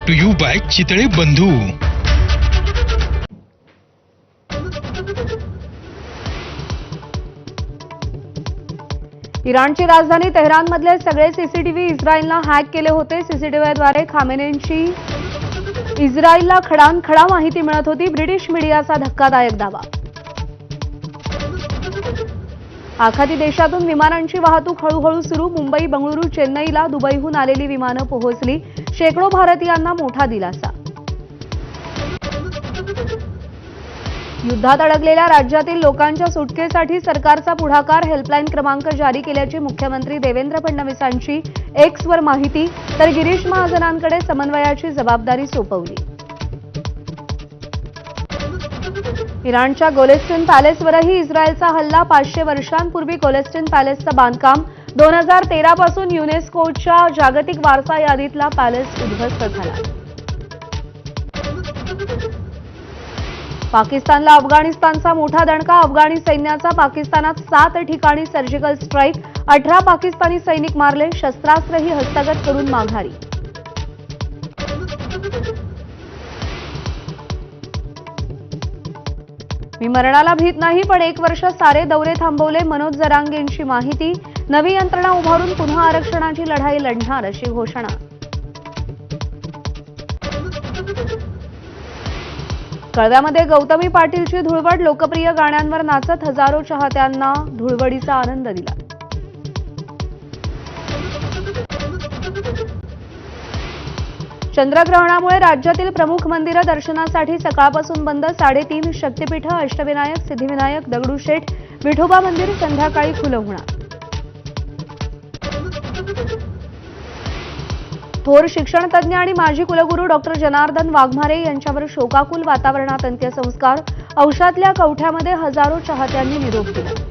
To you bye Chitale बंधू। इराणची राजधानी तेहरानमधले सगळे सीसीटीव्ही इस्रायलने हॅक केले होते। सीसीटीव्हीद्वारे खामेनेंची इस्रायलला खडानखडा माहिती मिळत होती। ब्रिटिश मीडियाचा धक्कादायक दावा। आखाती देशातून विमानांची वाहतूक हळूहळू सुरू। मुंबई, बंगळुरू, चेन्नईला दुबईहून आलेली विमानं पोहोचली। शेकडो भारतीयांना मोठा दिलासा। युद्धात अडकलेल्या राज्यातील लोकांच्या सुटकेसाठी सरकारचा पुढाकार। हेल्पलाईन क्रमांक जारी केल्याची मुख्यमंत्री देवेंद्र फडणवीसांची एक्सवर माहिती, तर गिरीश महाजनांकडे समन्वयाची जबाबदारी सोपवली। इराणच्या गोलेस्टीन पॅलेसवरही इस्रायलचा हल्ला। 500 वर्षांपूर्वी गोलेस्टीन पॅलेसचं बांधकाम 2013 पासून युनेस्कोच्या जागतिक वारसा यादीतला पॅलेस उद्ध्वस्त झाला। पाकिस्तानला अफगाणिस्तानचा मोठा दणका। अफगाणी सैन्याचा पाकिस्तानात 7 ठिकाणी सर्जिकल स्ट्राईक। 18 पाकिस्तानी सैनिक मारले। शस्त्रास्त्रही हस्तगत करून माघारी। मी मरणाला भीत नाही, पण 1 वर्ष सारे दौरे थांबवले। मनोज जरांगेंची माहिती। नवी यंत्रणा उभारून पुन्हा आरक्षणाची लढाई लढणार अशी घोषणा। कळव्यामध्ये गौतमी पाटीलची धुळवड। लोकप्रिय गाण्यांवर नाचत हजारो चाहत्यांना धुळवडीचा आनंद दिला। चंद्रग्रहणामुळे राज्यातील प्रमुख मंदिरं दर्शनासाठी सकाळपासून बंद। 3.5 शक्तिपीठं, अष्टविनायक, सिद्धिविनायक, दगडूशेठ, विठोबा मंदिर संध्याकाळी खुलं होणार। थोर शिक्षणतज्ञ आणि माजी कुलगुरू डॉक्टर जनार्दन वाघमारे यांच्यावर शोकाकुल वातावरणात अंत्यसंस्कार। औषधातल्या कवठ्यामध्ये हजारो चाहत्यांनी निरोप दिला।